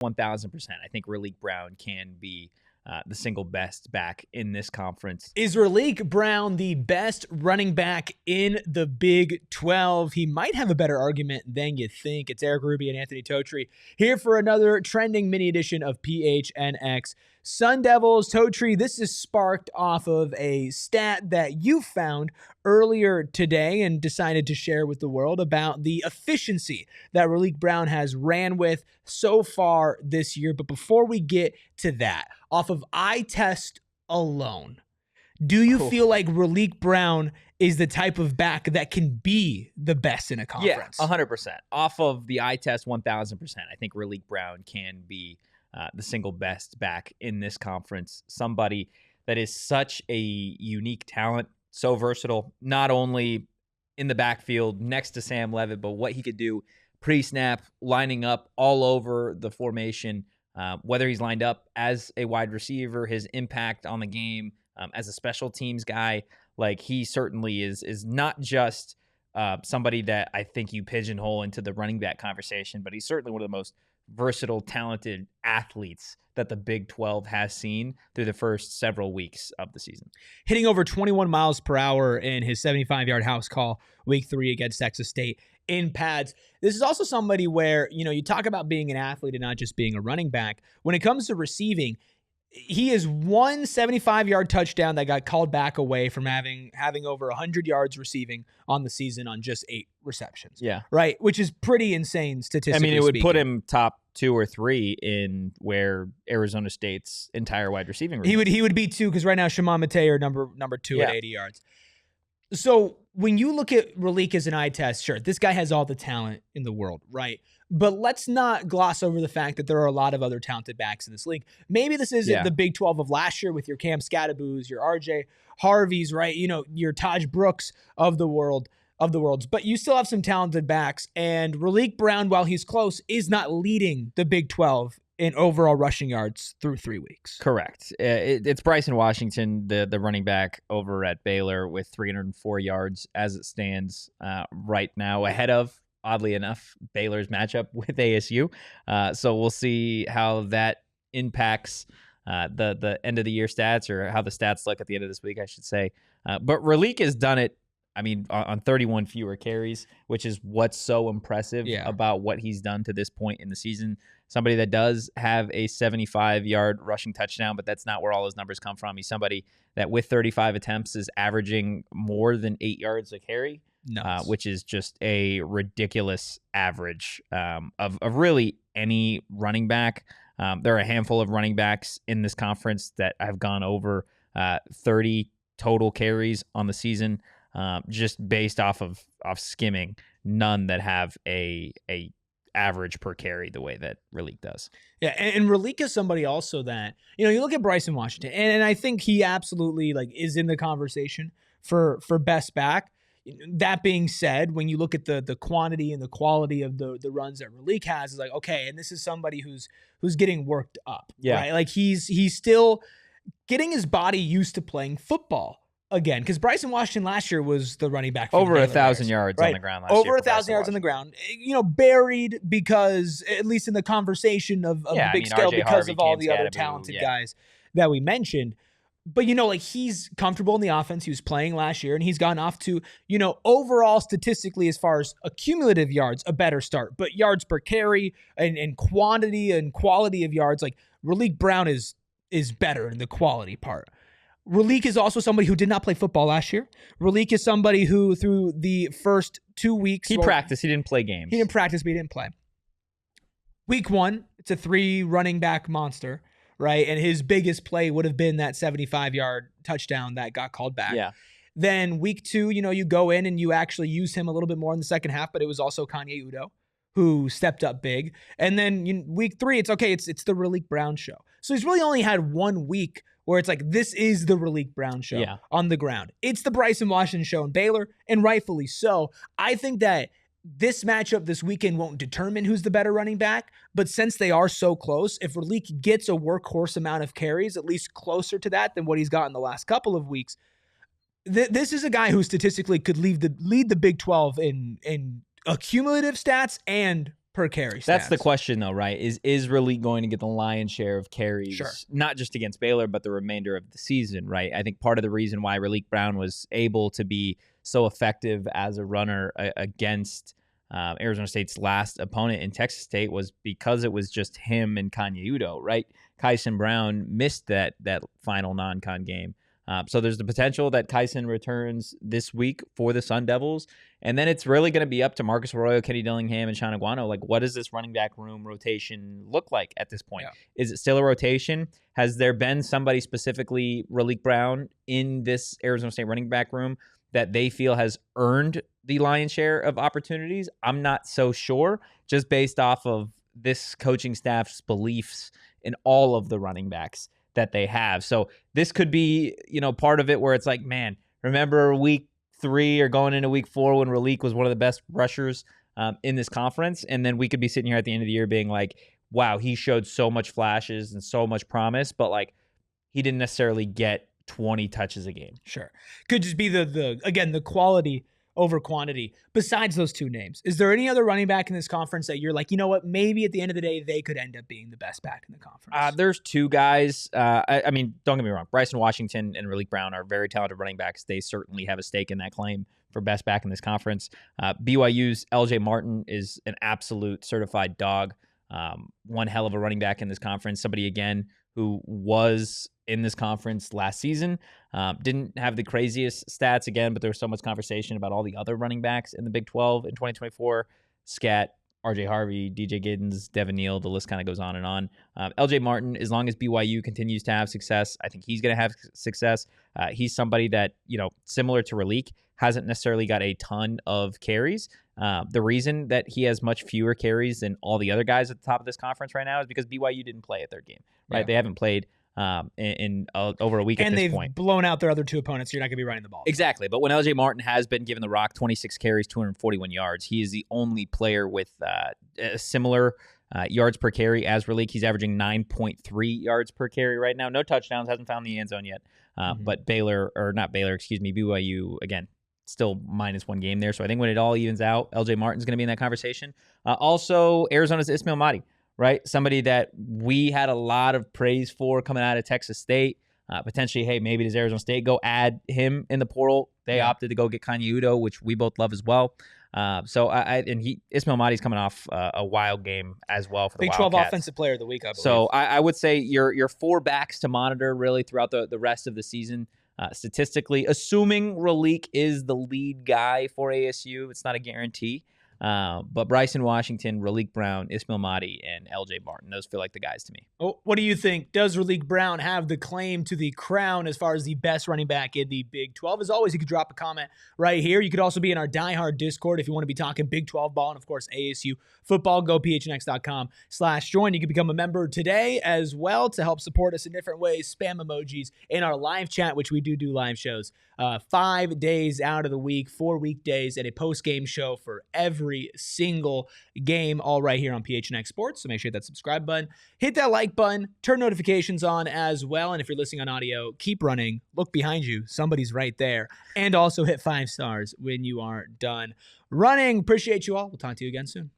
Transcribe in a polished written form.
1,000%. I think Raleek Brown can be the single best back in this conference. Is Raleek Brown the best running back in the Big 12? He might have a better argument than you think. It's Erik Ruby and Anthony Totri here for another trending mini edition of PHNX Sun Devils. Totri, this is sparked off of a stat that you found earlier today and decided to share with the world about the efficiency that Raleek Brown has ran with so far this year. But before we get to that, off of eye test alone, do you feel like Raleek Brown is the type of back that can be the best in a conference? Yeah, 100%. Off of the eye test, 1,000%. I think Raleek Brown can be the single best back in this conference. Somebody that is such a unique talent, so versatile, not only in the backfield next to Sam Levitt, but what he could do pre-snap, lining up all over the formation, whether he's lined up as a wide receiver, his impact on the game as a special teams guy. Like, he certainly is not just somebody that I think you pigeonhole into the running back conversation, but he's certainly one of the most versatile, talented athletes that the Big 12 has seen through the first several weeks of the season. Hitting over 21 miles per hour in his 75-yard house call week 3 against Texas State in pads. This is also somebody where, you talk about being an athlete and not just being a running back. When it comes to receiving, he is one 75-yard touchdown that got called back away from having over 100 yards receiving on the season on just 8 receptions. Yeah. Right? Which is pretty insane statistically I mean, it would speaking. put him top 2 or 3 in where Arizona State's entire wide receiving room. He would be 2 because right now Shimon Mate are number 2 at 80 yards. So when you look at Raleique as an eye test, sure, this guy has all the talent in the world, right? But let's not gloss over the fact that there are a lot of other talented backs in this league. Maybe this isn't the Big 12 of last year with your Cam Scadaboos, your RJ Harveys, right? Your Taj Brooks of the worlds. But you still have some talented backs. And Raleek Brown, while he's close, is not leading the Big 12 in overall rushing yards through 3 weeks. Correct. It's Bryson Washington, the running back over at Baylor, with 304 yards as it stands right now, ahead of, oddly enough, Baylor's matchup with ASU. So we'll see how that impacts the end of the year stats, or how the stats look at the end of this week, I should say. But Raleique has done it, I mean, on 31 fewer carries, which is what's so impressive about what he's done to this point in the season. Somebody that does have a 75-yard rushing touchdown, but that's not where all his numbers come from. He's somebody that with 35 attempts is averaging more than 8 yards a carry, which is just a ridiculous average of really any running back. There are a handful of running backs in this conference that have gone over 30 total carries on the season. Just based off skimming, none that have a average per carry the way that Raleique does. Yeah, and Raleique is somebody also that, you look at Bryson Washington, and I think he absolutely is in the conversation for best back. That being said, when you look at the quantity and the quality of the runs that Raleique has, is like, okay, and this is somebody who's getting worked up. Yeah. Right? Like he's still getting his body used to playing football again, because Bryson Washington last year was the running back for over the 1,000 yards on the ground last year. Over 1,000 yards on the ground. Buried because, at least in the conversation of the big scale, because Harvey, of all Cam the other Scadaboos, talented guys that we mentioned. But, he's comfortable in the offense. He was playing last year, and he's gotten off to, overall statistically, as far as accumulative yards, a better start. But yards per carry and quantity and quality of yards, like Raleek Brown is better in the quality part. Raleique is also somebody who did not play football last year. Raleique is somebody who, through the first 2 weeks... He practiced. He didn't play games. He didn't practice, but he didn't play. Week 1, it's a 3 running back monster, right? And his biggest play would have been that 75-yard touchdown that got called back. Yeah. Then week 2, you go in and you actually use him a little bit more in the second half, but it was also Kanye Udo who stepped up big. And then week 3, it's okay. It's the Raleek Brown show. So he's really only had 1 week where it's like, this is the Raleek Brown show on the ground. It's the Bryson Washington show in Baylor, and rightfully so. I think that this matchup this weekend won't determine who's the better running back, but since they are so close, if Raleique gets a workhorse amount of carries, at least closer to that than what he's got in the last couple of weeks, this is a guy who statistically could lead the Big 12 in accumulative stats and per carry stats. That's the question, though, right? Is Raleek going to get the lion's share of carries, Sure. not just against Baylor, but the remainder of the season, right? I think part of the reason why Raleek Brown was able to be so effective as a runner against Arizona State's last opponent in Texas State was because it was just him and Kanye Udoh, right? Kyson Brown missed that final non-con game. So there's the potential that Kyson returns this week for the Sun Devils. And then it's really going to be up to Marcus Arroyo, Kenny Dillingham, and Sean Aguano. Like, what does this running back room rotation look like at this point? Yeah. Is it still a rotation? Has there been somebody specifically, Raleek Brown, in this Arizona State running back room that they feel has earned the lion's share of opportunities? I'm not so sure, just based off of this coaching staff's beliefs in all of the running backs that they have. So this could be, part of it where it's like, man, remember week 3 or going into week 4 when Raleique was one of the best rushers in this conference? And then we could be sitting here at the end of the year being like, wow, he showed so much flashes and so much promise, but like he didn't necessarily get 20 touches a game. Sure. Could just be the quality over quantity. Besides those two names, is there any other running back in this conference that you're like, you know what, maybe at the end of the day, they could end up being the best back in the conference? There's 2 guys. I mean, don't get me wrong. Bryson Washington and Raleek Brown are very talented running backs. They certainly have a stake in that claim for best back in this conference. BYU's LJ Martin is an absolute certified dog. One hell of a running back in this conference. Somebody, again, who was in this conference last season. Didn't have the craziest stats again, but there was so much conversation about all the other running backs in the Big 12 in 2024. Scat, RJ Harvey, DJ Giddens, Devin Neal, the list kind of goes on and on. LJ Martin, as long as BYU continues to have success, I think he's going to have success. He's somebody that, similar to Raleique, hasn't necessarily got a ton of carries. The reason that he has much fewer carries than all the other guys at the top of this conference right now is because BYU didn't play at their game, right? Yeah. They haven't played in over a week at this point. And they've blown out their other 2 opponents, so you're not going to be running the ball. Exactly. But when LJ Martin has been given the rock, 26 carries, 241 yards, he is the only player with similar yards per carry as Raleique. He's averaging 9.3 yards per carry right now. No touchdowns, hasn't found the end zone yet. But BYU, again, still -1 game there. So I think when it all evens out, LJ Martin's going to be in that conversation. Also, Arizona's Ismail Mahdi, right? Somebody that we had a lot of praise for coming out of Texas State. Potentially, hey, maybe does Arizona State go add him in the portal? They opted to go get Kanye Udoh, which we both love as well. Ismail Mahdi's coming off a wild game as well for the Big 12 Wildcats. Offensive Player of the Week, I believe. So I would say your 4 backs to monitor really throughout the rest of the season. Statistically, assuming Raleek is the lead guy for ASU, it's not a guarantee. But Bryson Washington, Raleek Brown, Ismail Mahdi, and LJ Martin, those feel like the guys to me. Oh, what do you think? Does Raleek Brown have the claim to the crown as far as the best running back in the Big 12? As always, you could drop a comment right here. You could also be in our diehard Discord if you want to be talking Big 12 ball and, of course, ASU football. Go phnx.com/join. You can become a member today as well to help support us in different ways. Spam emojis in our live chat, which we do live shows 5 days out of the week, 4 weekdays, and a post-game show for every single game, all right here on PHNX Sports. So make sure you hit that subscribe button, hit that like button, turn notifications on as well. And if you're listening on audio, keep running, look behind you, somebody's right there, and also hit 5 stars when you are done running. Appreciate you all. We'll talk to you again soon.